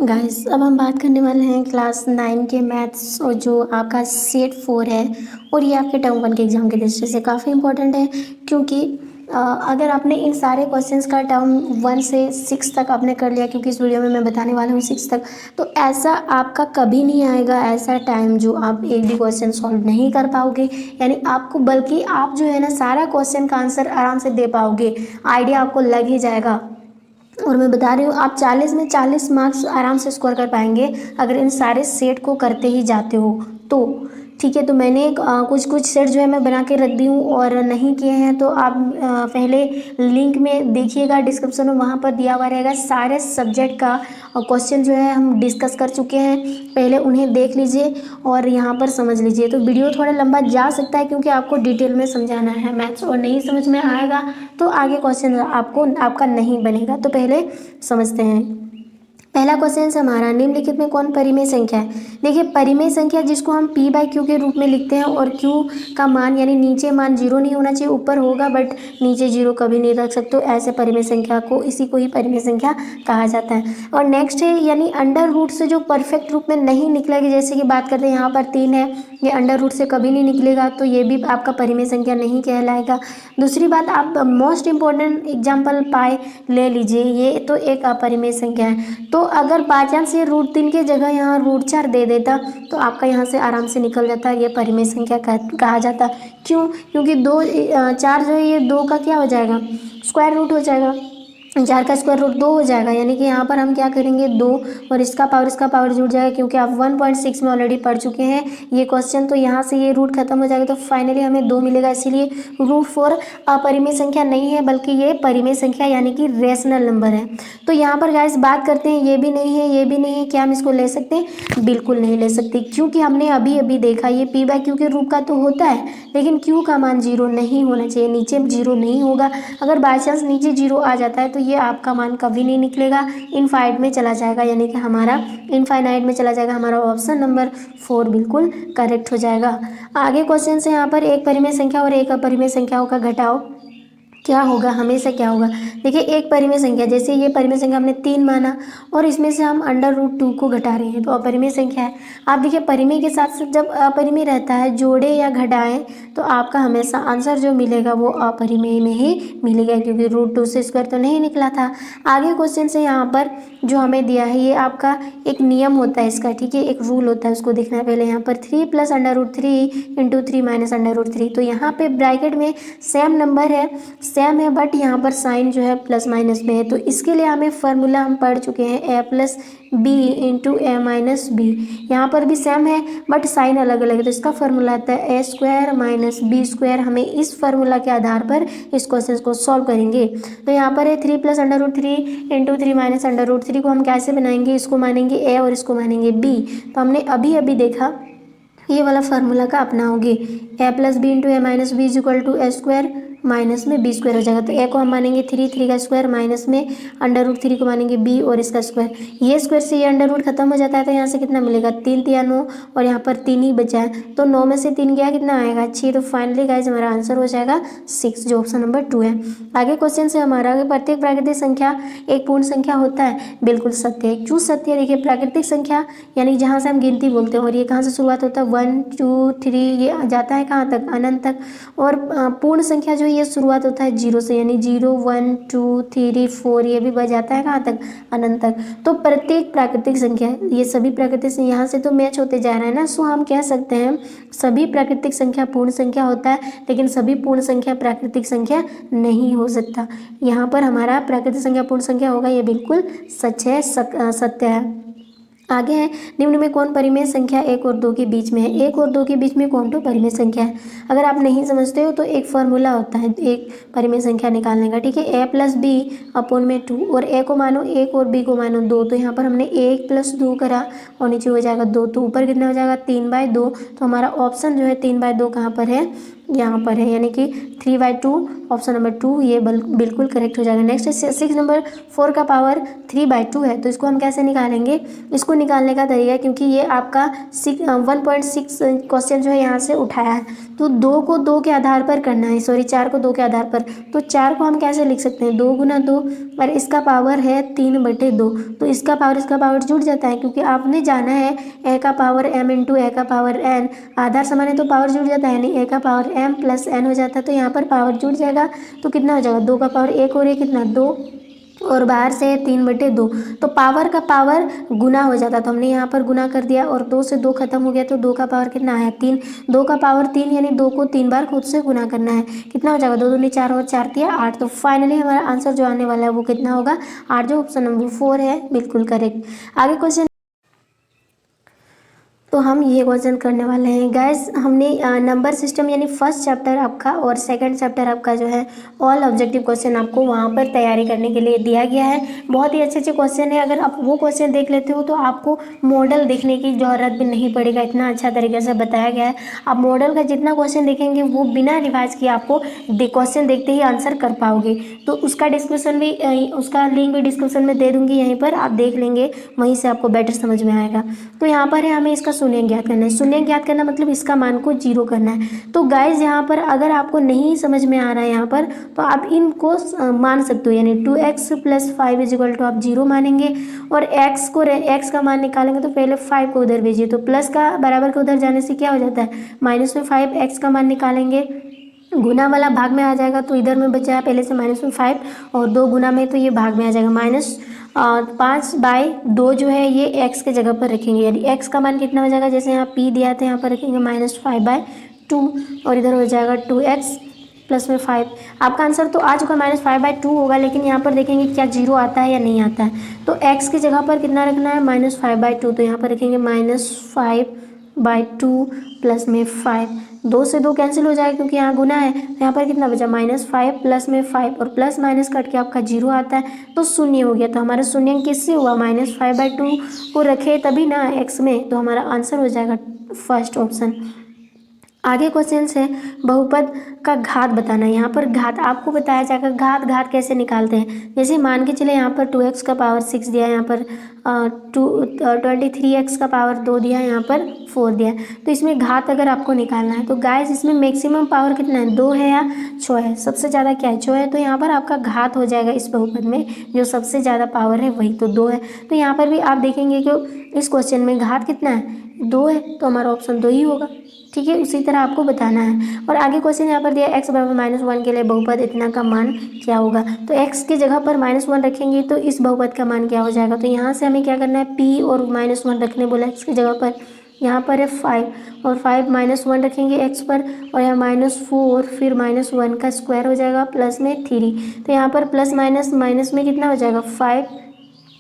Guys अब हम बात करने वाले हैं क्लास 9 के मैथ्स और जो आपका सेट 4 है और ये आपके टर्म 1 के एग्ज़ाम के दृष्टि से काफ़ी इंपॉर्टेंट है क्योंकि अगर आपने इन सारे क्वेश्चंस का टर्म 1 से 6 तक आपने कर लिया, क्योंकि इस वीडियो में मैं बताने वाला हूँ 6 तक, तो ऐसा आपका कभी नहीं आएगा ऐसा टाइम जो आप एक भी क्वेश्चन सॉल्व नहीं कर पाओगे। यानी आपको, बल्कि आप जो है ना सारा क्वेश्चन का आंसर आराम से दे पाओगे, आइडिया आपको लग ही जाएगा। और मैं बता रही हूँ आप 40 में 40 मार्क्स आराम से स्कोर कर पाएंगे अगर इन सारे सेट को करते ही जाते हो तो। ठीक है, तो मैंने कुछ कुछ सेट जो है मैं बना के रख दी हूँ, और नहीं किए हैं तो आप पहले लिंक में देखिएगा, डिस्क्रिप्शन में वहाँ पर दिया हुआ रहेगा। सारे सब्जेक्ट का क्वेश्चन जो है हम डिस्कस कर चुके हैं, पहले उन्हें देख लीजिए और यहाँ पर समझ लीजिए। तो वीडियो थोड़ा लंबा जा सकता है क्योंकि आपको डिटेल में समझाना है मैथ्स, और नहीं समझ में आएगा तो आगे क्वेश्चन आपका नहीं बनेगा। तो पहले समझते हैं। पहला क्वेश्चन हमारा, निम्नलिखित में कौन परिमेय संख्या है। देखिए, परिमेय संख्या जिसको हम p बाई क्यू के रूप में लिखते हैं, और q का मान यानी नीचे मान 0 नहीं होना चाहिए, ऊपर होगा बट नीचे 0 कभी नहीं रख सकते, तो ऐसे परिमेय संख्या को, इसी को ही परिमेय संख्या कहा जाता है। और नेक्स्ट है, यानी अंडर रूट से जो परफेक्ट रूप में नहीं निकलेगी, जैसे कि बात करते हैं यहाँ पर 3 है, ये अंडर रूट से कभी नहीं निकलेगा, तो ये भी आपका परिमेय संख्या नहीं कहलाएगा। दूसरी बात, आप मोस्ट इंपॉर्टेंट एग्जाम्पल पाई ले लीजिए, ये तो एक अपरिमेय संख्या है। तो अगर बाई चांस ये √3 की जगह यहाँ √4 दे देता तो आपका यहाँ से आराम से निकल जाता, ये परिमेय संख्या कहा जाता। क्यों? क्योंकि 4 जो है ये 2 का क्या हो जाएगा, स्क्वायर रूट हो जाएगा, 4 का स्क्वायर रूट 2 हो जाएगा। यानी कि यहाँ पर हम क्या करेंगे, 2 और इसका पावर जुड़ जाएगा, क्योंकि आप 1.6 में ऑलरेडी पढ़ चुके हैं ये क्वेश्चन। तो यहाँ से ये रूट खत्म हो जाएगा, तो फाइनली हमें 2 मिलेगा। इसीलिए √4 अपरिमेय संख्या नहीं है, बल्कि ये परिमेय संख्या यानी कि रेशनल नंबर है। तो यहाँ पर गाइस बात करते हैं, ये भी नहीं है, ये भी नहीं है, क्या हम इसको ले सकते हैं? बिल्कुल नहीं ले सकते, क्योंकि हमने अभी अभी देखा ये p बाई क्यू के रूप का तो होता है, लेकिन q का मान 0 नहीं होना चाहिए, नीचे 0 नहीं होगा। अगर बाई चांस नीचे 0 आ जाता है तो ये आपका मान कभी नहीं निकलेगा, इनफाइनाइट में चला जाएगा, यानी कि हमारा इनफाइनाइट में चला जाएगा। हमारा ऑप्शन नंबर 4 बिल्कुल करेक्ट हो जाएगा। आगे क्वेश्चन से यहाँ पर एक परिमेय संख्या और एक अपरिमेय संख्याओं का घटाओ क्या होगा, हमेशा क्या होगा। देखिए, एक परिमेय संख्या, जैसे ये परिमेय संख्या हमने 3 माना और इसमें से हम अंडर रूट 2 को घटा रहे हैं, तो अपरिमेय संख्या है। आप देखिए, परिमेय के साथ साथ जब अपरिमेय रहता है, जोड़े या घटाएं, तो आपका हमेशा आंसर जो मिलेगा वो अपरिमेय में ही मिलेगा, क्योंकि √2 से स्क्वायर तो नहीं निकला था। आगे क्वेश्चन से यहाँ पर जो हमें दिया है, ये आपका एक नियम होता है इसका, ठीक है, एक रूल होता है, उसको देखना है पहले। यहाँ पर 3 + √3 × 3 - √3, तो यहाँ पे ब्रैकेट में सेम नंबर है, सेम है, बट यहाँ पर साइन जो है प्लस माइनस में है। तो इसके लिए हमें फार्मूला हम पढ़ चुके हैं, a + b × a - b। यहाँ पर भी सेम है बट साइन अलग अलग है, तो इसका फार्मूला आता है a² - b²। हमें इस फार्मूला के आधार पर इस क्वेश्चन को सॉल्व करेंगे। तो यहाँ पर है 3 + √3 × 3 - √3 को हम कैसे बनाएंगे, इसको मानेंगे a और इसको मानेंगे b। तो हमने अभी अभी देखा, ये वाला फार्मूला का अपनाओगे, a + b × a - b = a² minus में b² हो जाएगा। तो a को हम मानेंगे 3 का स्क्वायर, माइनस में √3 को मानेंगे b और इसका स्क्वायर। ये स्क्वायर से ये अंडर रूट खत्म हो जाता है, तो यहाँ से कितना मिलेगा, 3 × 3 = 9, और यहाँ पर 3 ही बचा है, तो 9 में से 3 गया, कितना आएगा, 6। तो फाइनली गाइज हमारा आंसर हो जाएगा 6, जो ऑप्शन नंबर 2 है। आगे क्वेश्चन से हमारा, प्रत्येक प्राकृतिक संख्या एक पूर्ण संख्या होता है, बिल्कुल सत्य है। क्यों सत्य है? देखिए, प्राकृतिक संख्या यानी जहाँ से हम गिनती बोलते हैं, और ये कहाँ से शुरुआत होता है, 1 2 3, ये जाता है कहाँ तक, अनंत तक। और पूर्ण संख्या जो ये शुरुआत होता है 0 से, यानी 0 1 2 3 4, ये भी बच जाता है कहाँ तक, अनंत तक। तो प्रत्येक प्राकृतिक संख्या, ये सभी प्राकृतिक संख्या यहाँ से तो मैच होते जा रहा है ना, सो हम कह सकते हैं सभी प्राकृतिक संख्या पूर्ण संख्या होता है, लेकिन सभी पूर्ण संख्या प्राकृतिक संख्या नहीं हो सकता। यहाँ पर हमारा प्राकृतिक संख्या पूर्ण संख्या होगा, ये बिल्कुल सच है, सत्य है। आगे है, निम्न में कौन परिमेय संख्या 1 और 2 के बीच में है। 1 और 2 के बीच में कौन तो परिमेय संख्या है। अगर आप नहीं समझते हो तो एक फार्मूला होता है एक परिमेय संख्या निकालने का, ठीक है, a + b/ 2, और a को मानो 1 और b को मानो 2। तो यहाँ पर हमने 1 + 2 करा और नीचे हो जाएगा 2, तो ऊपर कितना हो जाएगा, 3/2। तो हमारा ऑप्शन जो है 3/2 कहाँ पर है, यहाँ पर है, यानी कि 3/2 ऑप्शन नंबर 2 ये बिल्कुल करेक्ट हो जाएगा। नेक्स्ट 6 नंबर 4 का पावर 3/2 है, तो इसको हम कैसे निकालेंगे? इसको निकालने का तरीका, क्योंकि ये आपका 1.6 क्वेश्चन जो है यहाँ से उठाया है, तो 2 को 2 के आधार पर करना है, सॉरी 4 को 2 के आधार पर। तो 4 को हम कैसे लिख सकते हैं? 2 गुना 2 और इसका पावर है 3/2, तो इसका पावर जुड़ जाता है, क्योंकि आपने जाना है ए का पावर m इंटू ए का पावर n, आधार समान है तो पावर जुड़ जाता है, यानी ए का पावर m प्लस n हो जाता है, तो यहाँ पर पावर जुड़ जाएगा। तो कितना हो जाएगा? 2 का पावर 1 और ये कितना 2 और बाहर से 3/2, तो पावर का पावर गुना हो जाता, तो हमने यहाँ पर गुना कर दिया और 2 से 2 खत्म हो गया, तो 2 का पावर कितना आया 3, 2 का पावर 3 यानी 2 को 3 बार खुद से गुना करना है। कितना हो जाएगा? 2 दूनी 4 और 4 तिया 8, तो फाइनली हमारा आंसर जो आने वाला है वो कितना होगा? 8, जो ऑप्शन नंबर 4 है बिल्कुल करेक्ट। आगे क्वेश्चन, तो हम ये क्वेश्चन करने वाले हैं गाइस। हमने नंबर सिस्टम यानी फर्स्ट चैप्टर आपका और सेकंड चैप्टर आपका जो है ऑल ऑब्जेक्टिव क्वेश्चन आपको वहाँ पर तैयारी करने के लिए दिया गया है। बहुत ही अच्छे अच्छे क्वेश्चन है, अगर आप वो क्वेश्चन देख लेते हो तो आपको मॉडल देखने की ज़रूरत भी नहीं पड़ेगा, इतना अच्छा तरीके से बताया गया है। आप मॉडल का जितना क्वेश्चन देखेंगे वो बिना रिवाइज किए आपको क्वेश्चन देखते ही आंसर कर पाओगे। तो उसका डिस्क्रिप्शन भी उसका लिंक भी डिस्क्रिप्शन में दे दूँगी, यहीं पर आप देख लेंगे, वहीं से आपको बेटर समझ में आएगा। तो यहाँ पर है हमें इसका शून्य ज्ञात करना है। शून्य ज्ञात करना मतलब इसका मान को 0 करना है। तो गाइज यहाँ पर अगर आपको नहीं समझ में आ रहा है यहाँ पर, तो आप इनको मान सकते हो, यानी 2x + 5 = आप 0 मानेंगे, और x का मान निकालेंगे तो पहले 5 को उधर भेजिए, तो प्लस का बराबर के उधर जाने से क्या हो जाता है माइनस में 5, x का मान निकालेंगे गुना वाला भाग में आ जाएगा, तो इधर में बचा है पहले से -5 और 2 गुना में, तो ये भाग में आ जाएगा। -5/2 जो है ये x के जगह पर रखेंगे, यानी x का मान कितना हो जाएगा? जैसे यहाँ p दिया था यहाँ पर रखेंगे -5/2 और इधर हो जाएगा 2x + 5। आपका आंसर तो आ चुका -5/2 होगा, लेकिन यहाँ पर देखेंगे क्या 0 आता है या नहीं आता है। तो x की जगह पर कितना रखना है? -5/2, तो यहाँ पर रखेंगे -5/2 प्लस में 5, 2 से 2 कैंसिल हो जाएगा क्योंकि यहाँ गुना है, तो यहाँ पर कितना बचा -5 प्लस में 5 और प्लस माइनस कट के आपका 0 आता है, तो शून्य हो गया। तो हमारा शून्य किससे हुआ? -5/2 को रखे तभी ना x में, तो हमारा आंसर हो जाएगा फर्स्ट ऑप्शन। आगे क्वेश्चन है बहुपद का घात बताना। यहाँ पर घात आपको बताया जाएगा, घात कैसे निकालते हैं। जैसे मान के चले यहाँ पर 2x का पावर 6 दिया है, यहाँ पर 23x का पावर 2 दिया है, यहाँ पर 4 दिया है, तो इसमें घात अगर आपको निकालना है तो गाइस इसमें मैक्सिमम पावर कितना है? 2 है या 6 है? सबसे ज़्यादा क्या है? 6 है, तो यहाँ पर आपका घात हो जाएगा इस बहुपद में, जो सबसे ज़्यादा पावर है वही तो 2 है। तो यहाँ पर भी आप देखेंगे कि इस क्वेश्चन में घात कितना है? 2 है, तो हमारा ऑप्शन 2 ही होगा। ठीक है, उसी तरह आपको बताना है। और आगे क्वेश्चन यहाँ पर दिया x = -1 के लिए बहुपद इतना का मान क्या होगा। तो x की जगह पर -1 रखेंगे तो इस बहुपद का मान क्या हो जाएगा। तो यहाँ से हमें क्या करना है? p और -1 रखने बोला x की जगह पर, यहाँ पर है 5 और 5 -1 रखेंगे x पर, और यहाँ -4 फिर -1 का स्क्वायर हो जाएगा प्लस में 3, तो यहाँ पर प्लस माइनस माइनस में कितना हो जाएगा? 5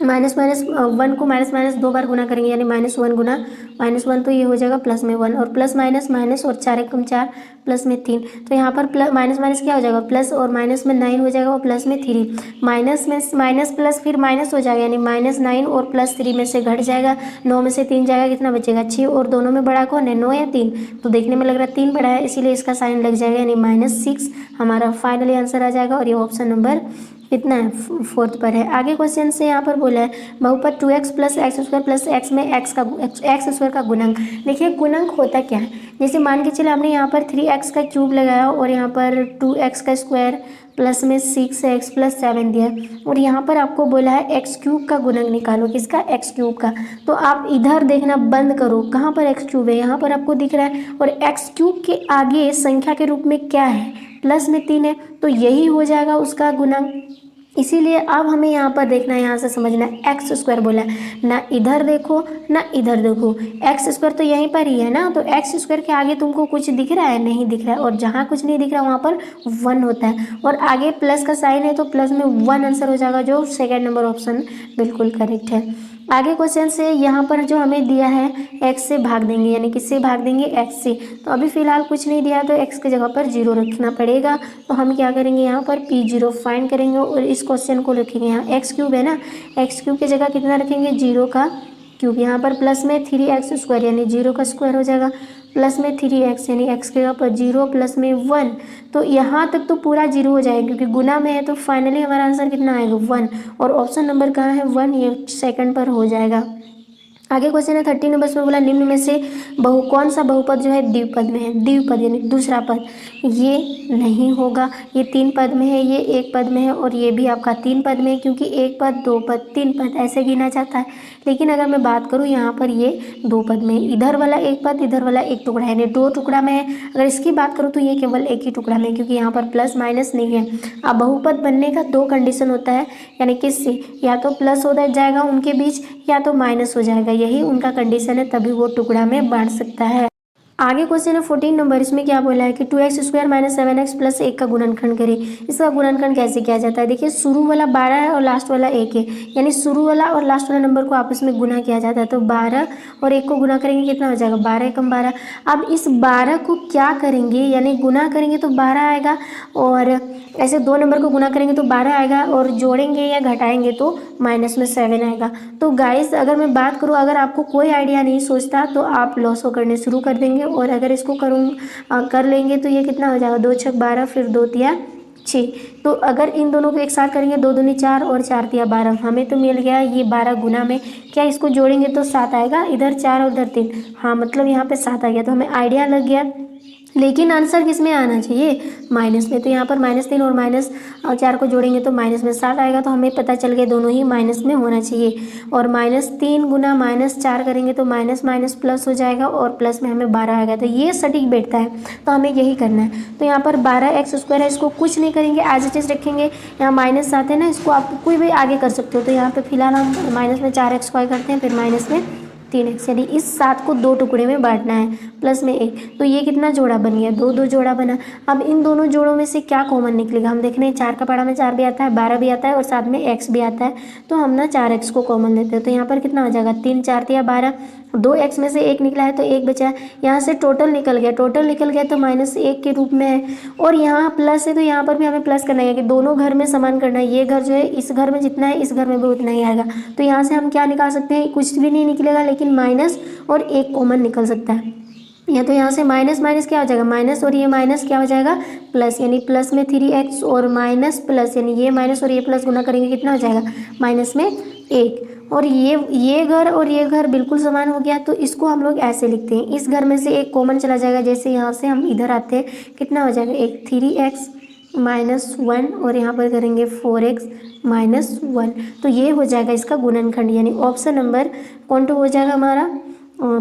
-1 को माइनस 2 बार गुना करेंगे, यानी -1 गुना -1, तो ये हो जाएगा प्लस में 1 और प्लस माइनस माइनस और 4 × 4 प्लस में 3, तो यहाँ पर माइनस क्या हो जाएगा? प्लस और माइनस में 9 हो जाएगा और प्लस में 3, माइनस में माइनस प्लस फिर माइनस हो जाएगा, यानी -9 और +3 में से घट जाएगा, 9 में से 3 जाएगा, कितना बचेगा? 6, और दोनों में बड़ा कौन है? 9 या 3, तो देखने में लग रहा है 3 बड़ा है, इसीलिए इसका साइन लग जाएगा, यानी -6 हमारा फाइनली आंसर आ जाएगा, और ये ऑप्शन नंबर कितना है? 4th पर है। आगे क्वेश्चन से यहाँ पर बोला है बहुपद 2x + x² + x में x² का गुणक। देखिए गुणक होता क्या है, जैसे मान के चले हमने यहाँ पर 3x का क्यूब लगाया और यहाँ पर 2x² प्लस में 6x + 7 दिया, और यहाँ पर आपको बोला है x³ का गुणक निकालो। किसका? x³ का। तो आप इधर देखना बंद करो, कहाँ पर x³ है? यहाँ पर आपको दिख रहा है, और x³ के आगे संख्या के रूप में क्या है? प्लस में 3 है, तो यही हो जाएगा उसका गुणक। इसीलिए अब हमें यहाँ पर देखना है, यहाँ से समझना है x² बोला है, ना इधर देखो ना इधर देखो, x² तो यहीं पर ही है ना, तो x² के आगे तुमको कुछ दिख रहा है? नहीं दिख रहा है, और जहाँ कुछ नहीं दिख रहा वहाँ पर 1 होता है, और आगे प्लस का साइन है तो प्लस में 1 आंसर हो जाएगा, जो सेकेंड नंबर ऑप्शन बिल्कुल करेक्ट है। आगे क्वेश्चन से यहाँ पर जो हमें दिया है x से भाग देंगे, यानी किससे भाग देंगे? x से। तो अभी फ़िलहाल कुछ नहीं दिया तो x की जगह पर 0 रखना पड़ेगा, तो हम क्या करेंगे? यहाँ पर p0 फाइंड करेंगे और इस क्वेश्चन को रखेंगे, यहाँ x³ है ना, x³ की जगह कितना रखेंगे? 0 का क्यूब, यहाँ पर प्लस में 3x² यानी 0 का स्क्वायर हो जाएगा, प्लस में 3x यानी x के ऊपर 0 प्लस में 1। तो यहाँ तक तो पूरा 0 हो जाएगा क्योंकि गुना में है, तो फाइनली हमारा आंसर कितना आएगा 1। और ऑप्शन नंबर कहाँ है 1, ये सेकंड पर हो जाएगा। आगे क्वेश्चन है 30 नंबर में बोला निम्न में से कौन सा बहुपद जो है द्विपद में है। द्विपद यानी दूसरा पद, ये नहीं होगा। ये 3 पद में है, ये 1 पद में है, और ये भी आपका 3 पद में है क्योंकि 1 पद 2 पद 3 पद ऐसे गिना जाता है। लेकिन अगर मैं बात करूँ यहाँ पर ये 2 पद में, इधर वाला 1 पद, इधर वाला 1 टुकड़ा है, यानी 2 टुकड़ा में है। अगर इसकी बात करूँ तो ये केवल 1 ही टुकड़ा में है क्योंकि यहाँ पर प्लस माइनस नहीं है। अब बहुपद बनने का 2 कंडीशन होता है, यानी किससे, या तो प्लस हो जाएगा उनके बीच या तो माइनस हो जाएगा, यही उनका कंडीशन है, तभी वो टुकड़ा में बांट सकता है। आगे क्वेश्चन है 14 नंबर, इसमें क्या बोला है कि 2x² - 7x + 1 का गुणनखंड करें। इसका गुणनखंड कैसे किया जाता है। देखिए शुरू वाला 12 है और लास्ट वाला 1 है, यानी शुरू वाला और लास्ट वाला नंबर को आपस में गुना किया जाता है। तो 12 और 1 को गुना करेंगे कितना हो जाएगा 12 × 12। अब इस 12 को क्या करेंगे, यानी गुना करेंगे तो 12 आएगा, और ऐसे 2 नंबर को गुना करेंगे तो 12 आएगा, और जोड़ेंगे या घटाएंगे तो माइनस में 7 आएगा। तो गाइस अगर मैं बात करूँ, अगर आपको कोई आइडिया नहीं सोचता तो आप लॉसो करने शुरू कर देंगे, और अगर इसको कर लेंगे तो ये कितना हो जाएगा 2 × 6 = 12, फिर 2 × 3 = 6। तो अगर इन दोनों को एक साथ करेंगे 2 दूनी 4 और 4 × 3 = 12, हमें तो मिल गया ये 12 गुना में। क्या इसको जोड़ेंगे तो 7 आएगा, इधर 4 और उधर 3, हाँ मतलब यहाँ पे 7 आ गया, तो हमें आइडिया लग गया। लेकिन आंसर किस में आना चाहिए, माइनस में। तो यहाँ पर -3 और -4 को जोड़ेंगे तो माइनस में 7 आएगा, तो हमें पता चल गया दोनों ही माइनस में होना चाहिए। और -3 गुना -4 करेंगे तो माइनस माइनस प्लस हो जाएगा, और प्लस में हमें 12 आएगा, तो ये सटीक बैठता है, तो हमें यही करना है। तो यहाँ पर 12x² है, इसको कुछ नहीं करेंगे, एज इट इज रखेंगे। यहाँ माइनस आते हैं ना, इसको आप कोई भी आगे कर सकते हो। तो यहाँ पे फिलहाल हम माइनस में 4x² करते हैं, फिर माइनस में 3x, यानी इस 7 को 2 टुकड़े में बांटना है, प्लस में 1। तो ये कितना जोड़ा बन गया 2 जोड़ा बना। अब इन दोनों जोड़ों में से क्या कॉमन निकलेगा, हम देख रहे हैं 4 का पढ़ा में 4 भी आता है, 12 भी आता है, और साथ में x भी आता है। तो हम ना 4x को कॉमन लेते हैं, तो यहाँ पर कितना हो जाएगा 3 × 4 = 12, 2x में से 1 निकला है तो 1 बचा है। यहाँ से टोटल निकल गया, तो -1 के रूप में है, और यहाँ प्लस है तो यहाँ पर भी हमें प्लस करना है कि दोनों घर में समान करना है। ये घर जो है इस घर में जितना है इस घर में भी उतना ही आएगा। तो यहाँ से हम क्या निकाल सकते हैं, कुछ भी नहीं निकलेगा, लेकिन माइनस और 1 कॉमन निकल सकता है। या तो यहाँ से माइनस माइनस क्या हो जाएगा माइनस, और ये माइनस क्या हो जाएगा प्लस, यानी प्लस में 3x और माइनस प्लस, यानी ये माइनस और ये प्लस गुना करेंगे कितना हो जाएगा माइनस में 1। और ये घर और ये घर बिल्कुल समान हो गया, तो इसको हम लोग ऐसे लिखते हैं, इस घर में से एक कॉमन चला जाएगा, जैसे यहाँ से हम इधर आते हैं कितना हो जाएगा 3x - 1, और यहाँ पर करेंगे 4x - 1। तो ये हो जाएगा इसका गुणनखंड, यानी ऑप्शन नंबर कौन तो हो जाएगा हमारा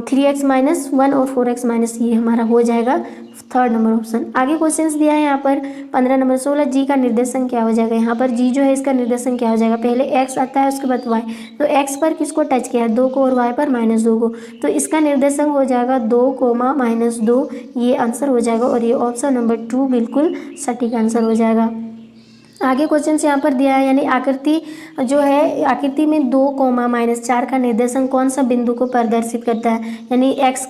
3x - 1 और 4x - ये हमारा हो जाएगा 3rd नंबर ऑप्शन। आगे क्वेश्चंस दिया है यहाँ पर 15 नंबर 16 जी का निर्देशांक क्या हो जाएगा। यहाँ पर जी जो है इसका निर्देशांक क्या हो जाएगा, पहले x आता है उसके बाद y। तो x पर किसको टच किया है 2 को, और y पर -2 को, तो इसका निर्देशांक हो जाएगा 2, -2। ये आंसर हो जाएगा, और ये ऑप्शन नंबर 2 बिल्कुल सटीक आंसर हो जाएगा। आगे क्वेश्चन यहाँ पर दिया है, यानी आकृति जो है आकृति में 2, -4 का निर्देशांक कौन सा बिंदु को प्रदर्शित करता है। यानी x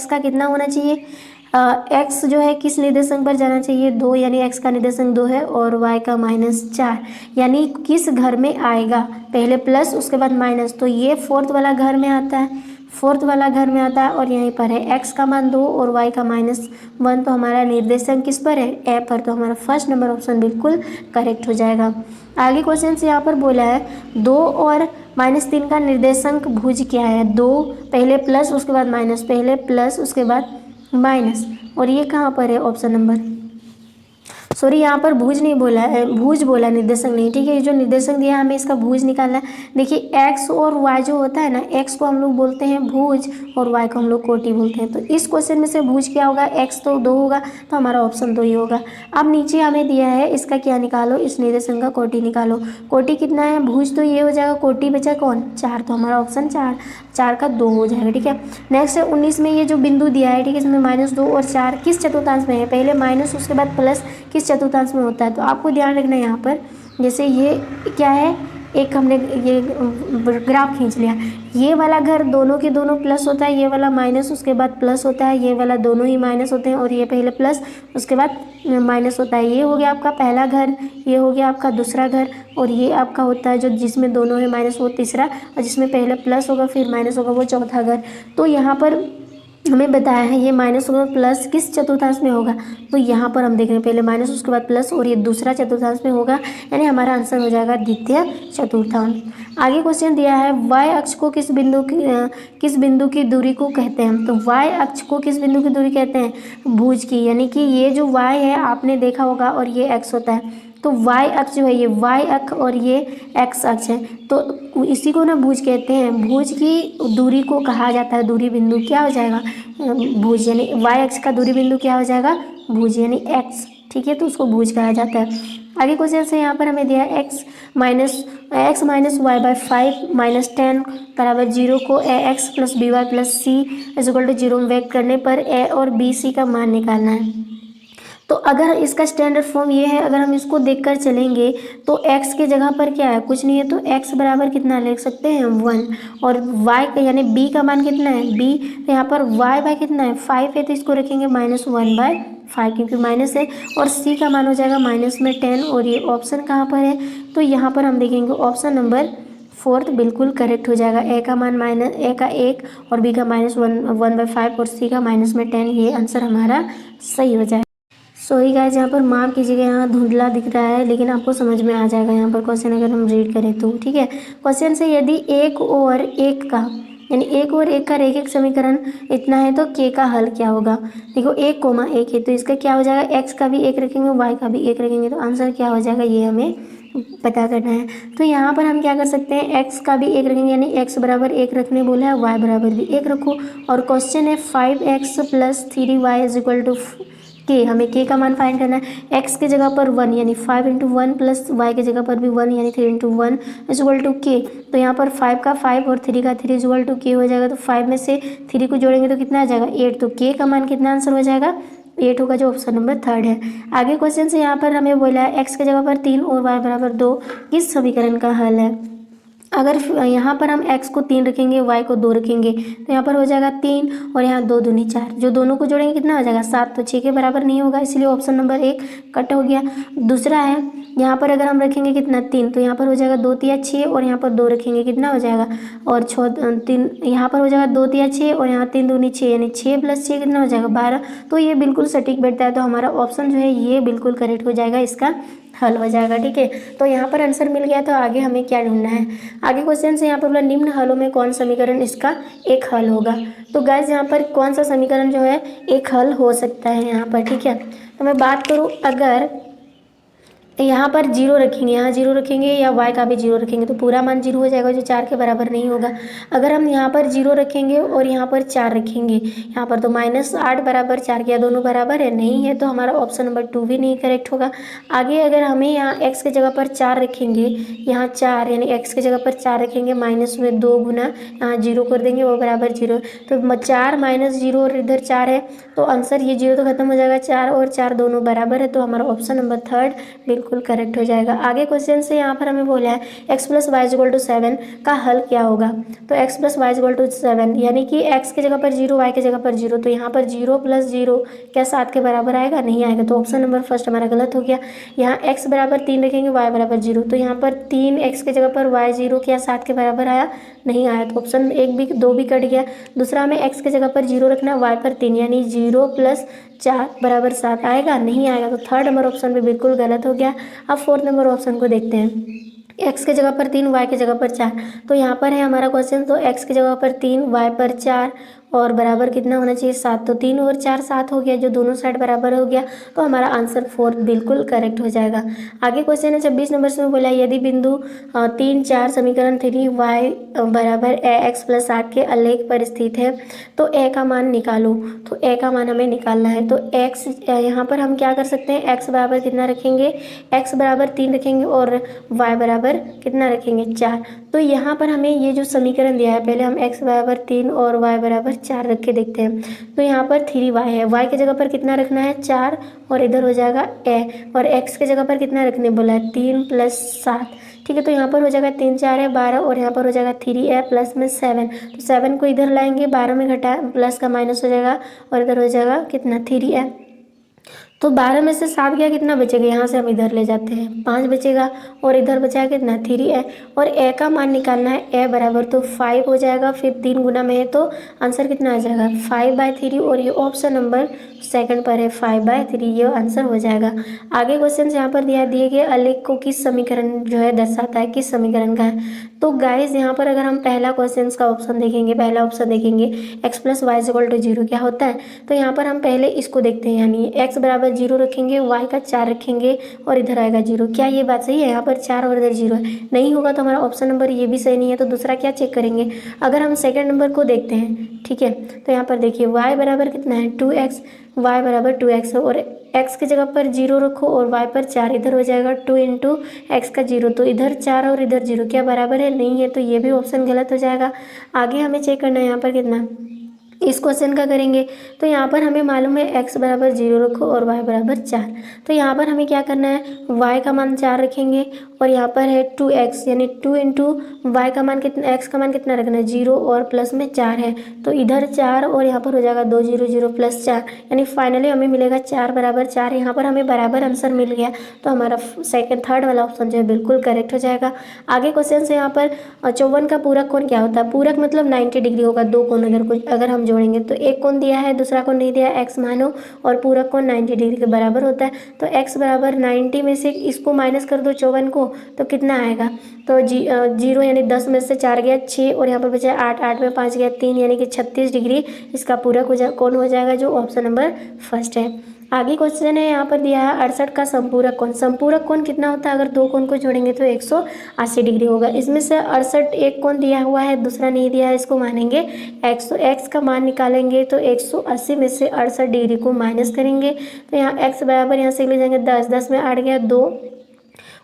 का कितना होना चाहिए, x जो है किस निर्देशांक पर जाना चाहिए 2, यानी x का निर्देशांक 2 है, और y का -4, यानी किस घर में आएगा, पहले प्लस उसके बाद माइनस, तो ये 4th वाला घर में आता है, 4th वाला घर में आता है, और यहीं पर है x का मान 2 और y का -1। तो हमारा निर्देशांक किस पर है ए पर, तो हमारा 1st नंबर ऑप्शन बिल्कुल करेक्ट हो जाएगा। आगे क्वेश्चन से यहाँ पर बोला है 2 और -3 का निर्देशांक भुज क्या है। 2 पहले प्लस उसके बाद माइनस, पहले प्लस उसके बाद माइनस, और ये कहाँ पर है ऑप्शन नंबर सॉरी यहाँ पर भुज नहीं बोला है, भुज बोला निर्देशक नहीं, ठीक है। ये जो निर्देशक दिया है हमें इसका भुज निकालना है। देखिए x और y जो होता है ना, x को हम लोग बोलते हैं भुज और y को हम लोग कोटि बोलते हैं। तो इस क्वेश्चन में से भुज क्या होगा, x तो 2 होगा, तो हमारा ऑप्शन 2 ही होगा। अब नीचे हमें दिया है इसका क्या निकालो, इस निर्देशक का कोटि निकालो। कोटि कितना है, भुज तो ये हो जाएगा, कोटि बचा कौन 4, तो हमारा ऑप्शन 4 का 2 हो जाएगा, ठीक है। नेक्स्ट है 19 में ये जो बिंदु दिया है, ठीक है, इसमें -2 और 4 किस चतुर्थांश में है, पहले माइनस उसके बाद प्लस किस चतुर्थांश में होता है। तो आपको ध्यान रखना है यहाँ पर, जैसे ये क्या है, एक हमने ये ग्राफ खींच लिया, ये वाला घर दोनों के दोनों प्लस होता है, ये वाला माइनस उसके बाद प्लस होता है, ये वाला दोनों ही माइनस होते हैं, और ये पहले प्लस उसके बाद माइनस होता है। ये हो गया आपका पहला घर, ये हो गया आपका दूसरा घर, और ये आपका होता है जो जिसमें दोनों है माइनस वो तीसरा, और जिसमें पहले प्लस होगा फिर माइनस होगा वो चौथा घर। तो यहाँ पर हमें बताया है ये माइनस होगा प्लस किस चतुर्थांश में होगा, तो यहाँ पर हम देख रहे हैं पहले माइनस उसके बाद प्लस और ये दूसरा चतुर्थांश में होगा, यानी हमारा आंसर हो जाएगा द्वितीय चतुर्थांश। आगे क्वेश्चन दिया है y अक्ष को किस बिंदु की दूरी को कहते हैं, तो y अक्ष को किस बिंदु की दूरी कहते हैं, भुज की, यानी कि ये जो y है आपने देखा होगा और ये x होता है, तो y अक्ष जो है ये y अक्ष और ये x अक्ष है, तो इसी को ना भुज कहते हैं। भुज की दूरी को कहा जाता है, दूरी बिंदु क्या हो जाएगा, भुज, यानी y अक्ष का दूरी बिंदु क्या हो जाएगा, भुज यानी x, ठीक है, तो उसको भुज कहा जाता है। आगे क्वेश्चन से यहाँ पर हमें दिया है x minus y by 5 minus 10 बराबर 0 को a x plus b y plus c is equal to 0 में व्यक्त करने पर ए और बी सी का मान निकालना है। तो अगर इसका स्टैंडर्ड फॉर्म ये है, अगर हम इसको देखकर चलेंगे तो x की जगह पर क्या है, कुछ नहीं है, तो x बराबर कितना लिख सकते हैं 1, और y का यानी b का मान कितना है b, तो यहाँ पर y बाय कितना है 5 है, तो इसको रखेंगे -1/5 क्योंकि माइनस है, और c का मान हो जाएगा माइनस में 10, और ये ऑप्शन कहाँ पर है, तो यहाँ पर हम देखेंगे ऑप्शन नंबर 4 बिल्कुल करेक्ट हो जाएगा। ए का मान ए का 1 और बी का -1/5 और सी का -10, ये आंसर हमारा सही हो जाएगा। सॉरी गाइस, यहाँ पर माफ़ कीजिएगा, यहाँ धुंधला दिख रहा है, लेकिन आपको समझ में आ जाएगा यहाँ पर क्वेश्चन अगर हम रीड करें तो, ठीक है। क्वेश्चन से यदि एक और एक का यानी एक और एक का रैखिक समीकरण इतना है तो के का हल क्या होगा। देखो 1,1 है तो इसका क्या हो जाएगा, एक्स का भी 1 रखेंगे, वाई का भी 1 रखेंगे, तो आंसर क्या हो जाएगा ये हमें पता करना है। तो यहाँ पर हम क्या कर सकते हैं, एक्स का भी 1 रखेंगे, यानी एक्स बराबर 1 रखने बोला है, वाई बराबर भी 1 रखो, और क्वेश्चन है 5x + 3y = के, हमें के का मान फाइंड करना है। एक्स की जगह पर 1 यानी 5 × 1 प्लस वाई की जगह पर भी 1 यानी 3 × 1 = के, तो यहाँ पर 5 का 5 और 3 का 3 = के हो जाएगा, तो 5 में से 3 को जोड़ेंगे तो कितना आ जाएगा 8, तो के का मान कितना आंसर हो जाएगा 8 होगा, जो ऑप्शन नंबर 3 है। आगे क्वेश्चन से यहाँ पर हमें बोला है एक्स की जगह पर 3 और वाई बराबर 2 किस समीकरण का हल है। अगर यहाँ पर हम x को 3 रखेंगे, y को 2 रखेंगे, तो यहाँ पर हो जाएगा 3 और यहाँ 2 दूनी 4, जो दोनों को जोड़ेंगे कितना हो जाएगा 7, तो 6 के बराबर नहीं होगा, इसलिए ऑप्शन नंबर 1 कट हो गया। दूसरा है यहाँ पर अगर हम रखेंगे कितना 3, तो यहाँ पर हो जाएगा 2 3 6, और यहाँ पर 2 रखेंगे कितना हो जाएगा, और 3 यहाँ पर हो जाएगा 2 3 6 और यहाँ 3 दूनी 6, यानी 6 + 6 कितना हो जाएगा 12, तो ये बिल्कुल सटीक बैठता है, तो हमारा ऑप्शन जो है ये बिल्कुल करेक्ट हो जाएगा, इसका हल हो जाएगा, ठीक है। तो यहाँ पर आंसर मिल गया, तो आगे हमें क्या ढूंढना है। आगे क्वेश्चन से यहाँ पर बोला निम्न हलों में कौन समीकरण इसका एक हल होगा। तो गाइस यहाँ पर कौन सा समीकरण जो है एक हल हो सकता है यहाँ पर, ठीक है। तो मैं बात करूँ, अगर यहाँ पर 0 रखेंगे, यहाँ 0 रखेंगे या y का भी 0 रखेंगे, तो पूरा मान 0 हो जाएगा, जो 4 के बराबर नहीं होगा। अगर हम यहाँ पर 0 रखेंगे और यहाँ पर 4 रखेंगे, यहाँ पर तो -8 बराबर 4, क्या दोनों बराबर है, नहीं है, तो हमारा ऑप्शन नंबर 2 भी नहीं करेक्ट होगा। आगे अगर हमें यहाँ x की जगह पर 4 रखेंगे, यहाँ 4 यानी x की जगह पर 4 रखेंगे, माइनस में 2 गुना यहाँ 0 कर देंगे, वो बराबर 0, तो 4 - 0 और इधर 4 है, तो आंसर ये 0 तो खत्म हो जाएगा, 4 और 4 दोनों बराबर है, तो हमारा ऑप्शन नंबर 3 बिल्कुल करेक्ट हो जाएगा। आगे क्वेश्चन से यहाँ पर हमें बोला है x + y = 7 का हल क्या होगा। तो x + y = 7 यानी कि x की जगह पर 0, y की जगह पर 0, तो यहाँ पर 0 + 0 क्या 7 के बराबर आएगा, नहीं आएगा, तो ऑप्शन नंबर फर्स्ट हमारा गलत हो गया। यहाँ x बराबर 3 रखेंगे, y बराबर 0, तो यहाँ पर 3 x की जगह पर y 0 क्या 7 के बराबर आया, नहीं आया, तो ऑप्शन 1 भी 2 भी कट गया। दूसरा हमें x की जगह पर 0 रखना है, y पर 3 यानी 0 + 4 बराबर 7 आएगा, नहीं आएगा, तो 3rd नंबर ऑप्शन भी बिल्कुल गलत हो गया। अब 4th नंबर ऑप्शन को देखते हैं। x की जगह पर 3, y की जगह पर 4, तो यहाँ पर है हमारा क्वेश्चन, तो x की जगह पर 3, y पर 4 और बराबर कितना होना चाहिए 7, तो 3 और 4 7 हो गया, जो दोनों साइड बराबर हो गया, तो हमारा आंसर 4 बिल्कुल करेक्ट हो जाएगा। आगे क्वेश्चन है 26 नंबर से बोला यदि बिंदु 3 4 समीकरण 3y बराबर ax + 7 के आलेख पर स्थित है, तो a का मान निकालो। तो a का मान हमें निकालना है, तो x यहाँ पर हम क्या कर सकते हैं, x बराबर कितना रखेंगे, x बराबर 3 रखेंगे और y बराबर कितना रखेंगे 4, तो यहाँ पर हमें ये जो समीकरण दिया है, पहले हम x बराबर 3 और y बराबर 4 रख के देखते हैं। तो यहाँ पर 3y है, y की जगह पर कितना रखना है 4, और इधर हो जाएगा a, और x की जगह पर कितना रखने बोला है 3 + 7, ठीक है, तो यहाँ पर हो जाएगा 3 4 है 12, और यहाँ पर हो जाएगा 3a प्लस में 7, तो 7 को इधर लाएंगे, 12 में घटा प्लस का माइनस हो जाएगा, और इधर हो जाएगा कितना 3a, तो 12 में से 7 गया, कितना बचेगा, यहाँ से हम इधर ले जाते हैं 5 बचेगा, और इधर बचा कितना 3 है, और ए का मान निकालना है, ए बराबर तो 5 हो जाएगा, फिर 3 गुना में है तो आंसर कितना आ जाएगा 5/3, और ये ऑप्शन नंबर सेकंड पर है 5/3, ये आंसर हो जाएगा। आगे क्वेश्चन यहाँ पर दिए गए आलेख को किस समीकरण जो है दर्शाता है, किस समीकरण का है। तो गाइस यहाँ पर अगर हम पहला क्वेश्चन का ऑप्शन देखेंगे, पहला ऑप्शन देखेंगे x + y = 0 क्या होता है, तो यहाँ पर हम पहले इसको देखते हैं, यानी x बराबर 0 रखेंगे, y का 4 रखेंगे और इधर आएगा 0। क्या ये बात सही है, यहाँ पर 4 और इधर 0 है, नहीं होगा तो हमारा ऑप्शन नंबर ये भी सही नहीं है, तो दूसरा क्या चेक करेंगे। अगर हम सेकेंड नंबर को देखते हैं, ठीक है, तो यहाँ पर देखिए y बराबर कितना है 2x, y बराबर 2x है, और x की जगह पर 0 रखो और y पर 4, इधर हो जाएगा 2 × x का 0, तो इधर 4 और इधर 0 क्या बराबर है, नहीं है, तो ये भी ऑप्शन गलत हो जाएगा। आगे हमें चेक करना है यहाँ पर कितना, इस क्वेश्चन का करेंगे, तो यहाँ पर हमें मालूम है x बराबर 0 रखो और y बराबर 4, तो यहाँ पर हमें क्या करना है, y का मान 4 रखेंगे, और यहाँ पर है 2x, यानी 2 × y का मान कितना, x का मान कितना रखना है 0, और प्लस में 4 है, तो इधर 4 और यहाँ पर हो जाएगा 2 0 0 + 4, यानी फाइनली हमें मिलेगा 4 बराबर 4। यहाँ पर हमें बराबर आंसर मिल गया, तो हमारा थर्ड वाला ऑप्शन जो है बिल्कुल करेक्ट हो जाएगा। आगे क्वेश्चन से यहाँ पर 54 का पूरक कोण क्या होता है, पूरक मतलब 90 डिग्री होगा, दो कोण अगर हम जोड़ेंगे, तो एक कोण दिया है दूसरा कोण नहीं दिया है, x मानो, और पूरक कोण 90 डिग्री के बराबर होता है, तो x बराबर 90 में से इसको माइनस कर दो 54 को, तो कितना आएगा, तो 0 यानी 10 में से 4 गया 6, और यहाँ पर बचा 8, 8 में 5 गया 3, यानी कि 36 डिग्री इसका पूरक कोण हो जाएगा, जो ऑप्शन नंबर फर्स्ट है। आगे क्वेश्चन है, यहाँ पर दिया है 68 का संपूरक कोण, संपूरक कोण कितना होता है, अगर दो कोण को जोड़ेंगे तो 180 डिग्री होगा। इसमें से 68 एक कोण दिया हुआ है, दूसरा नहीं दिया है, इसको मानेंगे x, तो x का मान निकालेंगे तो 180 में से 68 डिग्री को माइनस करेंगे, तो यहाँ x बराबर यहाँ से ले जाएंगे 10, 10 में 8 गया 2,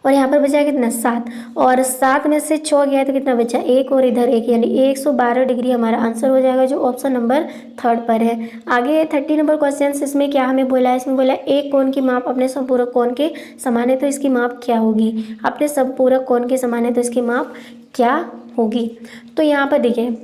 और यहाँ पर बचा कितना 7, और 7 में से 6 गया तो कितना बचा 1, और इधर 1, यानी 112 डिग्री हमारा आंसर हो जाएगा, जो ऑप्शन नंबर थर्ड पर है। आगे 30 नंबर क्वेश्चन, इसमें क्या हमें बोला है, इसमें बोला है एक कोण की माप अपने संपूरक कोण के समान है तो इसकी माप क्या होगी, अपने संपूरक कोण के समान है तो इसकी माप क्या होगी। तो यहाँ पर देखिए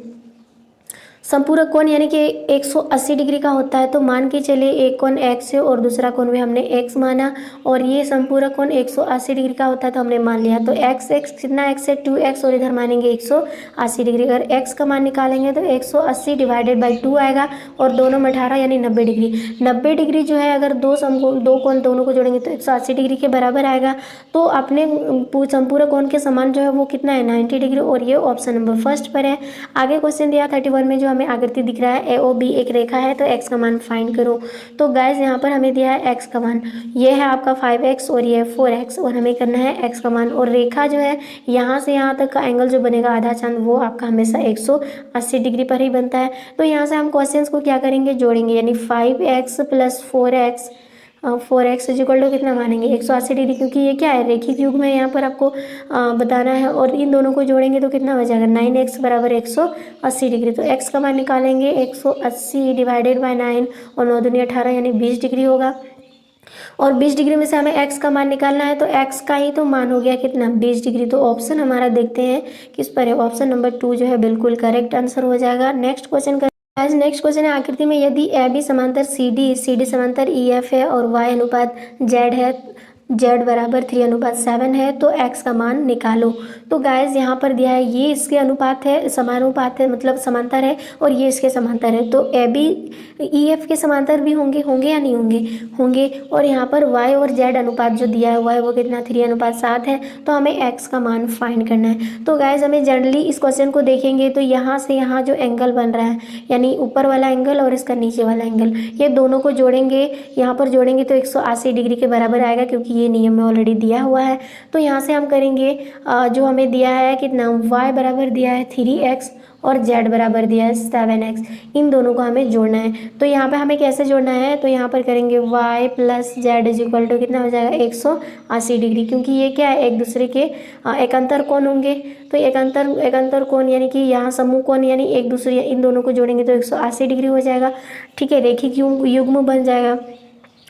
संपूरक कोण यानी कि 180 डिग्री का होता है, तो मान के चलिए एक कोण x है और दूसरा कोण भी हमने x माना, और ये संपूरक कोण 180 डिग्री का होता है तो हमने मान लिया, तो x कितना x है 2x, और इधर मानेंगे 180 डिग्री। अगर x का मान निकालेंगे तो 180 / 2 आएगा, और दोनों में 18 यानी 90 डिग्री। 90 डिग्री जो है अगर दो कोण दोनों को जोड़ेंगे तो 180 डिग्री के बराबर आएगा, तो अपने संपूरक कोण के समान जो है वो कितना है 90 डिग्री, और ये ऑप्शन नंबर फर्स्ट पर है। आगे क्वेश्चन दिया 31 में, जो हमें आकृति दिख रहा है AOB एक रेखा है, तो x का मान फाइंड करो। तो गाइज यहाँ पर हमें दिया है x का मान, ये है आपका 5x और ये है 4x, और हमें करना है x का मान, और रेखा जो है यहाँ से यहाँ तक का एंगल जो बनेगा आधा चांद, वो आपका हमेशा 180 डिग्री पर ही बनता है। तो यहाँ से हम क्वेश्चंस को क्या करेंगे, जोड़ेंगे, यानी 5x + 4x, 4x = कितना मानेंगे 180 डिग्री, क्योंकि ये क्या है रेखिक युग्म है, यहाँ पर आपको बताना है, और इन दोनों को जोड़ेंगे तो कितना हो जाएगा 9x = 180 डिग्री। तो x का मान निकालेंगे 180 / 9, और 9 दूनी 18 यानी 20 डिग्री होगा, और 20 डिग्री में से हमें x का मान निकालना है, तो x का ही तो मान हो गया कितना 20 डिग्री। तो ऑप्शन हमारा देखते हैं किस पर है, ऑप्शन नंबर 2 जो है बिल्कुल करेक्ट आंसर हो जाएगा। नेक्स्ट क्वेश्चन आज नेक्स्ट क्वेश्चन है, आकृति में यदि AB समांतर CD समांतर EF है और Y अनुपात Z है, Z बराबर 3:7 है, तो x का मान निकालो। तो गाइज यहाँ पर दिया है ये इसके अनुपात है, समानुपात है, मतलब समांतर है, और ये इसके समांतर है, तो AB EF के समांतर भी होंगे या नहीं होंगे, और यहाँ पर Y और Z अनुपात जो दिया है Y वो कितना 3:7 है, तो हमें x का मान फाइंड करना है। तो गाइज हमें जनरली इस क्वेश्चन को देखेंगे तो यहाँ से यहाँ जो एंगल बन रहा है, यानी ऊपर वाला एंगल और इसका नीचे वाला एंगल, ये दोनों को जोड़ेंगे, यहाँ पर जोड़ेंगे तो 180 डिग्री के बराबर आएगा, क्योंकि ये नियम में ऑलरेडी दिया हुआ है। तो यहाँ से हम करेंगे जो हमें दिया है कितना y बराबर दिया है 3x और z बराबर दिया है 7x, इन दोनों को हमें जोड़ना है। तो यहाँ पे हमें कैसे जोड़ना है, तो यहाँ पर करेंगे y + z = कितना हो जाएगा 180 डिग्री, क्योंकि ये क्या है एक दूसरे के एकांतर कोण होंगे, तो एकांतर कोण यानी कि यहाँ समूह कोण, यानी एक दूसरे इन दोनों को जोड़ेंगे तो 180 डिग्री हो जाएगा। ठीक है, रेखिक युग्म बन जाएगा।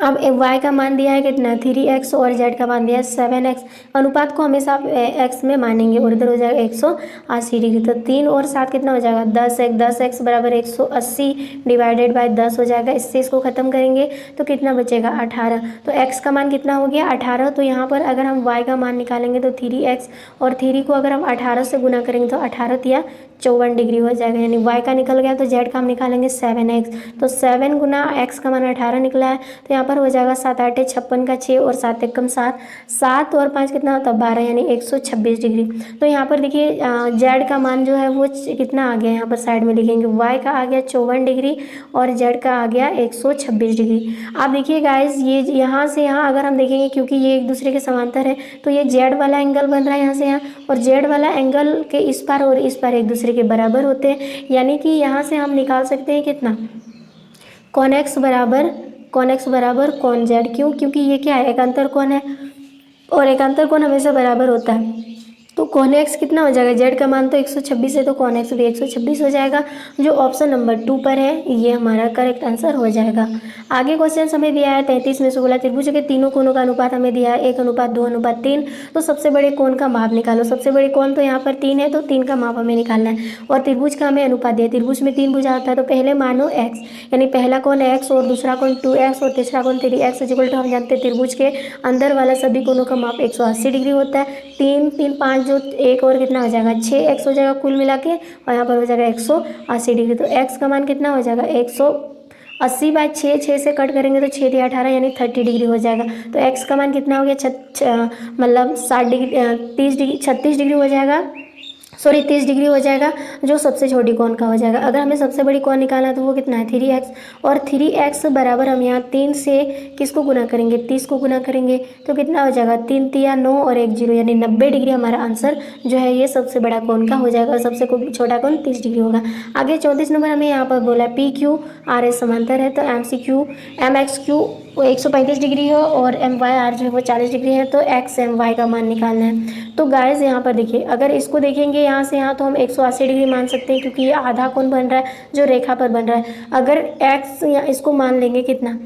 अब y का मान दिया है कितना 3x और z का मान दिया है 7x। अनुपात को हमेशा आप x में मानेंगे और इधर हो जाएगा 180 डिग्री। तो 3 और 7 कितना हो जाएगा 10x बराबर 180 डिवाइडेड बाय 10 हो जाएगा। इससे इसको खत्म करेंगे तो कितना बचेगा 18। तो x का मान कितना हो गया 18। तो यहाँ पर अगर हम y का मान निकालेंगे तो 3x और 3 को अगर हम 18 से गुना करेंगे तो 18 या 54 डिग्री हो जाएगा। यानी y का निकल गया। तो z का हम निकालेंगे 7x। तो 7 गुना x का मान 18 निकला है। तो यहाँ पर हो जाएगा 7 8 56 का 6 और 7 एकम 7, 7 और 5 कितना होता है 12 यानी 126 डिग्री। तो यहाँ पर देखिए z का मान जो है वो कितना आ गया, यहाँ पर साइड में लिखेंगे y का आ गया 54 डिग्री और z का आ गया 126 डिग्री। आप देखिए गाइज ये यहाँ से यहाँ अगर हम देखेंगे क्योंकि ये एक दूसरे के समांतर है तो ये z वाला एंगल बन रहा है यहाँ से यहाँ, और z वाला एंगल के इस पार और इस पार एक दूसरे के बराबर होते हैं। यानी कि यहाँ से हम निकाल सकते हैं कितना कॉन x बराबर कॉन z। क्यों? क्योंकि ये क्या है एकांतर कोण है और एकांतर कोण हमेशा बराबर होता है। तो कॉन x कितना हो जाएगा, z का मान तो 126 है तो कॉन x भी 126 हो जाएगा। जो ऑप्शन नंबर 2 पर है ये हमारा करेक्ट आंसर हो जाएगा। आगे क्वेश्चन हमें दिया है 33 में से बोला त्रिभुज के तीनों कोणों का अनुपात हमें दिया है 1:2:3। तो सबसे बड़े कोण का माप निकालो। सबसे बड़े कोण तो यहाँ पर 3 है तो 3 का माप हमें निकालना है और त्रिभुज का हमें अनुपात दिया। त्रिभुज में 3 भुजा होता है तो पहले मानो x, यानी पहला कोण x और दूसरा कोण 2x और तीसरा कोण 3x इक्वल टू हम जानते हैं त्रिभुज के अंदर वाला सभी कोणों का माप 180 डिग्री होता है। 3 3 5 जो एक और कितना हो जाएगा 6x हो जाएगा कुल मिला के, और यहाँ पर हो जाएगा 180 डिग्री। तो x का मान कितना हो जाएगा 180 बाय 6 से कट करेंगे तो 6 या 18 यानी 30 डिग्री हो जाएगा। तो x का मान कितना हो गया मतलब 60 डिग्री 36 डिग्री हो जाएगा, सॉरी 30 डिग्री हो जाएगा जो सबसे छोटी कोण का हो जाएगा। अगर हमें सबसे बड़ी कोण निकालना है तो वो कितना है 3x, और 3x बराबर हम यहाँ 3 से किसको गुना करेंगे 30 को गुना करेंगे तो कितना हो जाएगा 3 3 9 और 1 0 यानी 90 डिग्री हमारा आंसर जो है ये सबसे बड़ा कोण का हो जाएगा और सबसे छोटा कोण 30 डिग्री होगा। आगे 34 नंबर हमें यहाँ पर बोला पी क्यू आर एस समांतर है तो एम एक्स क्यू वो 135 डिग्री है और एम वाई आर जो है वो 40 डिग्री है। तो एक्स एम वाई का मान निकालना है। तो गाइस यहाँ पर देखिए अगर इसको देखेंगे यहाँ से यहाँ तो हम 180 डिग्री मान सकते हैं क्योंकि ये आधा कोण बन रहा है जो रेखा पर बन रहा है। अगर एक्स या इसको मान लेंगे कितना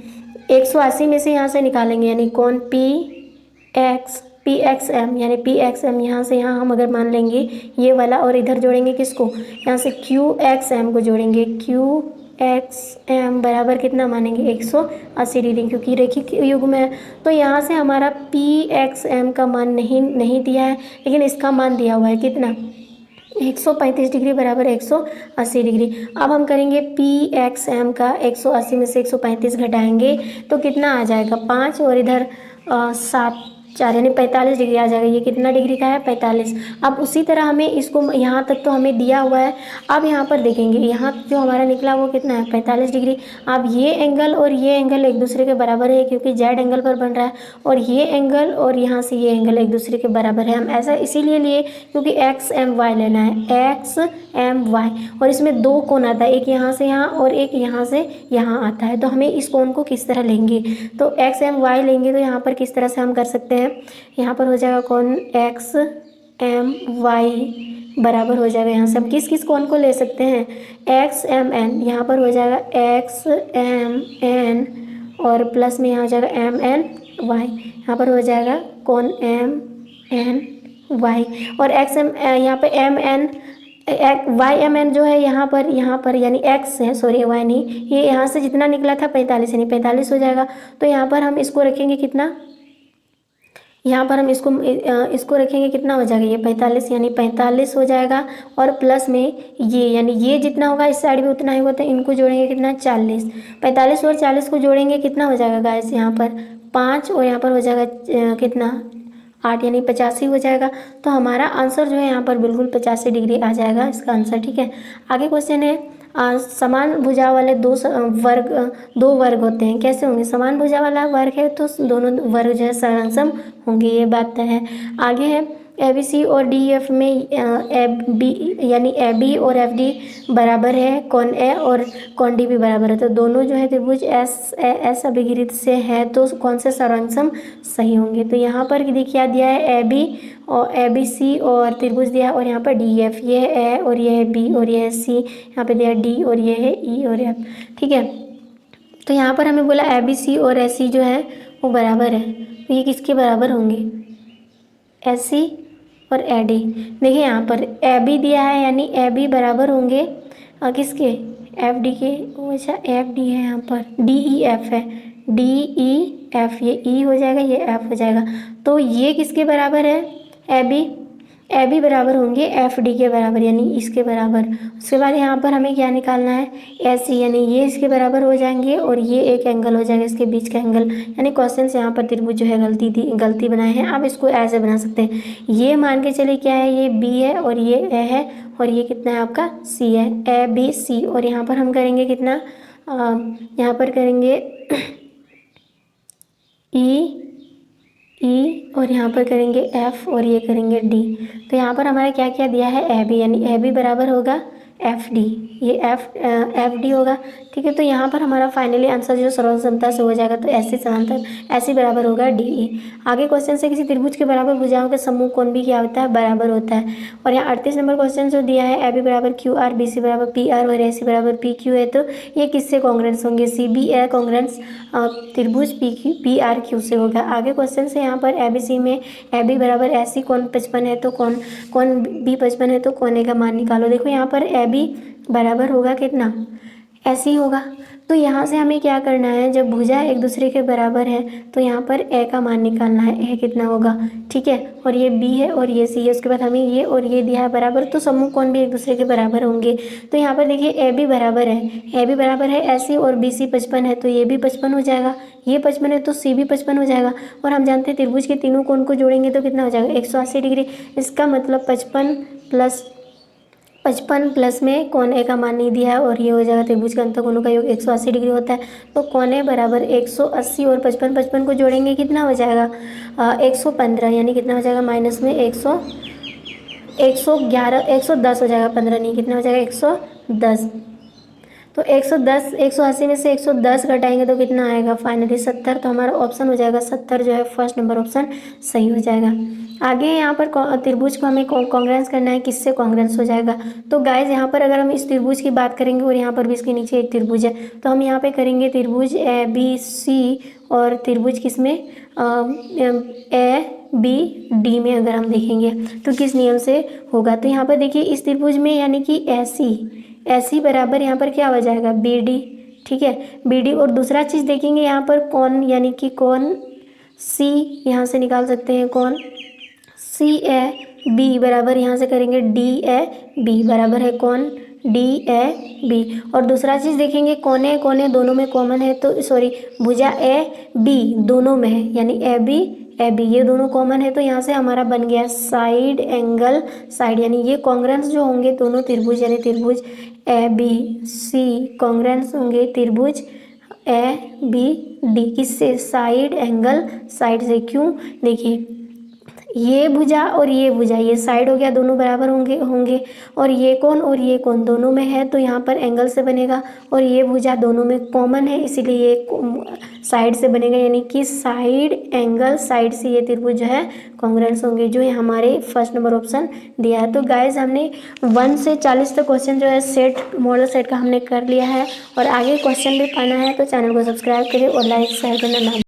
180 में से यहाँ से निकालेंगे यानी कोण पी एक्स एम यानी पी एक्स एम यहाँ से यहाँ हम अगर मान लेंगे ये वाला और इधर जोड़ेंगे किसको यहाँ से क्यू एक्स एम को जोड़ेंगे क्यू एक्स एम बराबर कितना मानेंगे 180 डिग्री क्योंकि रेखिक युग में है। तो यहाँ से हमारा पी एक्स एम का मान नहीं दिया है लेकिन इसका मान दिया हुआ है कितना 135 डिग्री बराबर 180 डिग्री। अब हम करेंगे पी एक्स एम का 180 में से 135 घटाएंगे तो कितना आ जाएगा 5 और इधर 7 4 यानी 45 डिग्री आ जाएगा। ये कितना डिग्री का है 45। अब उसी तरह हमें इसको यहाँ तक तो हमें दिया हुआ है। अब यहाँ पर देखेंगे यहाँ जो हमारा निकला वो कितना है 45 डिग्री। अब ये एंगल और ये एंगल एक दूसरे के बराबर है क्योंकि जेड एंगल पर बन रहा है और ये एंगल और यहाँ से ये एंगल एक दूसरे के बराबर है। हम ऐसा इसीलिए लिए क्योंकि एक्स एम वाई लेना है एक्स एम वाई, और इसमें 2 कोण आता है एक यहाँ से यहाँ और एक यहाँ से यहाँ आता है। तो हमें इस कोण को किस तरह लेंगे तो एक्स एम वाई लेंगे तो यहाँ पर किस तरह से हम कर सकते हैं यहाँ पर हो जाएगा कोण एक्स एम वाई बराबर हो जाएगा यहाँ से हम किस किस कोण को ले सकते हैं एक्स एम एन, यहाँ पर हो जाएगा एक्स एम एन और प्लस में यहाँ हो जाएगा एम एन वाई, यहाँ पर हो जाएगा कोण एम एन वाई और एक्स एम यहाँ पे M N Y M N जो है यहाँ पर यानी एक्स है सॉरी वाई नहीं, ये यहाँ से जितना निकला था 45 यानी 45 हो जाएगा। तो यहाँ पर हम इसको रखेंगे कितना यहाँ पर हम इसको रखेंगे कितना हो जाएगा ये 45 यानी 45 हो जाएगा और प्लस में ये यानी ये जितना होगा इस साइड में उतना ही होता है। इनको जोड़ेंगे कितना 40, 45 और 40 को जोड़ेंगे कितना हो जाएगा गाइस यहाँ पर 5 और यहाँ पर हो जाएगा कितना 8 यानी 85 हो जाएगा। तो हमारा आंसर जो है यहाँ पर बिल्कुल 85 डिग्री आ जाएगा इसका आंसर। ठीक है, आगे क्वेश्चन है समान भुजा वाले दो वर्ग होते हैं कैसे होंगे। समान भुजा वाला वर्ग है तो दोनों वर्ग जो है सरसम होंगे ये बात है। आगे है ABC और DF में यानी AB और FD बराबर है, कोण A और कोण D भी बराबर है। तो दोनों जो है त्रिभुज S अभिगिरित से है तो कौन से सरसम सही होंगे। तो यहाँ पर देखिए दिया है AB और ABC और त्रिभुज दिया है और यहाँ पर DF ये है A और ये है B और ये है C, यहाँ पे दिया है D और ये है E और F। ठीक है, तो यहाँ पर हमें बोला ए बी सी और ए सी जो है वो बराबर है, तो ये किसके बराबर होंगे, ए सी और ए डी। देखिए यहाँ पर ए बी दिया है, यानी ए बी बराबर होंगे किसके, एफ डी के। अच्छा एफ डी है, यहाँ पर डी ई एफ है, डी ई एफ, ये ई हो जाएगा, ये एफ हो जाएगा। तो ये किसके बराबर है, ए बी, ए बी बराबर होंगे एफ डी के बराबर, यानी इसके बराबर। उसके बाद यहाँ पर हमें क्या निकालना है, ए सी, यानी ये इसके बराबर हो जाएंगे और ये एक एंगल हो जाएगा इसके बीच का एंगल। यानी क्वेश्चन से यहाँ पर त्रिभुज जो है गलती बनाए हैं। आप इसको ऐसे बना सकते हैं, ये मान के चलिए क्या है, ये बी है और ये ए है और ये कितना है आपका सी है, ए बी सी। और यहाँ पर हम करेंगे कितना, यहाँ पर करेंगे ई और यहाँ पर करेंगे एफ और ये करेंगे डी। तो यहाँ पर हमारा क्या क्या दिया है, ए बी, यानी ए बी बराबर होगा एफ डी, ये एफ डी होगा। ठीक है, तो यहाँ पर हमारा फाइनली आंसर जो सर्वसम्मता से हो जाएगा, तो ऐसे समांतर ऐसे बराबर होगा डी ई। आगे क्वेश्चन से किसी त्रिभुज के बराबर भुजाओं का समूह कोण भी क्या होता है, बराबर होता है। और यहाँ 38 नंबर क्वेश्चन जो दिया है, ए बी बराबर क्यू आर, बी सी बराबर पी आर और ए सी बराबर पी क्यू है, तो ये किससे कॉन्ग्रेंस होंगे, सी बी ए कॉन्ग्रेंस त्रिभुज पी आर क्यू से होगा। आगे क्वेश्चन से यहाँ पर ए बी सी में ए बी बराबर ए सी कोण 55 है, तो कोण बी 55 है, तो कोने का मान निकालो। देखो यहाँ पर ए बी बराबर होगा कितना, ऐसे ही होगा। तो यहाँ से हमें क्या करना है, जब भुजा एक दूसरे के बराबर है तो यहाँ पर ए का मान निकालना है, ए कितना होगा। ठीक है, और ये बी है और ये सी है, उसके बाद हमें ये और ये दिया है बराबर, तो समूह कोण भी एक दूसरे के बराबर होंगे। तो यहाँ पर देखिए ए बी बराबर है, ए बी बराबर है ए सी और बी सी 55 है, तो ये भी 55 हो जाएगा, ये 55 है तो सी भी 55 हो जाएगा। और हम जानते हैं त्रिभुज के तीनों कोण को जोड़ेंगे तो कितना हो जाएगा, 180 डिग्री। इसका मतलब 55 प्लस में कोण ए का मान नहीं दिया है और ये हो जाएगा त्रिभुज के अंतःकोणों का योग 180 डिग्री होता है। तो कोण ए बराबर 180 और 55 को जोड़ेंगे कितना हो जाएगा, 115, यानी कितना हो जाएगा माइनस में 111 110 हो जाएगा, 15 नहीं, कितना हो जाएगा 110। तो 110 180 में से 110 घटाएंगे तो कितना आएगा, फाइनली 70। तो हमारा ऑप्शन हो जाएगा 70 जो है फर्स्ट नंबर ऑप्शन सही हो जाएगा। आगे यहाँ पर त्रिभुज को हमें कॉन्ग्रेंस करना है, किससे कॉन्ग्रेंस हो जाएगा। तो गाइज यहाँ पर अगर हम इस त्रिभुज की बात करेंगे और यहाँ पर भी इसके नीचे एक त्रिभुज है, तो हम यहाँ पे करेंगे त्रिभुज ए बी सी और त्रिभुज किसमें ए बी डी में अगर हम देखेंगे तो किस नियम से होगा। तो यहाँ पर देखिए इस त्रिभुज में यानी कि ऐसी बराबर यहाँ पर क्या हो जाएगा, बी डी। ठीक है, बी डी। और दूसरा चीज़ देखेंगे यहाँ पर कोण, यानी कि कोण सी यहाँ से निकाल सकते हैं, कोण सी ए बी बराबर यहाँ से करेंगे डी ए बी बराबर है कोण डी ए बी। और दूसरा चीज़ देखेंगे कोने दोनों में कॉमन है, तो सॉरी भुजा ए बी दोनों में है, यानी ए बी ये दोनों कॉमन है, तो यहाँ से हमारा बन गया साइड एंगल साइड, यानी ये कॉन्ग्रेंस जो होंगे दोनों त्रिभुज, यानी त्रिभुज ए बी सी कॉन्ग्रेंस होंगे त्रिभुज ए बी डी, किससे, साइड एंगल साइड से। क्यों, देखिए ये भुजा और ये भुजा, ये साइड हो गया, दोनों बराबर होंगे और ये कोण दोनों में है, तो यहाँ पर एंगल से बनेगा। और ये भुजा दोनों में कॉमन है, इसीलिए ये साइड से बनेगा, यानी कि साइड एंगल साइड से ये त्रिभुज जो है कॉन्ग्रेंस होंगे, जो ये हमारे फर्स्ट नंबर ऑप्शन दिया है। तो गाइज हमने 1 से 40 तक क्वेश्चन जो है सेट मॉडल सेट का हमने कर लिया है, और आगे क्वेश्चन भी पाना है तो चैनल को सब्सक्राइब करें और लाइक शेयर करना ना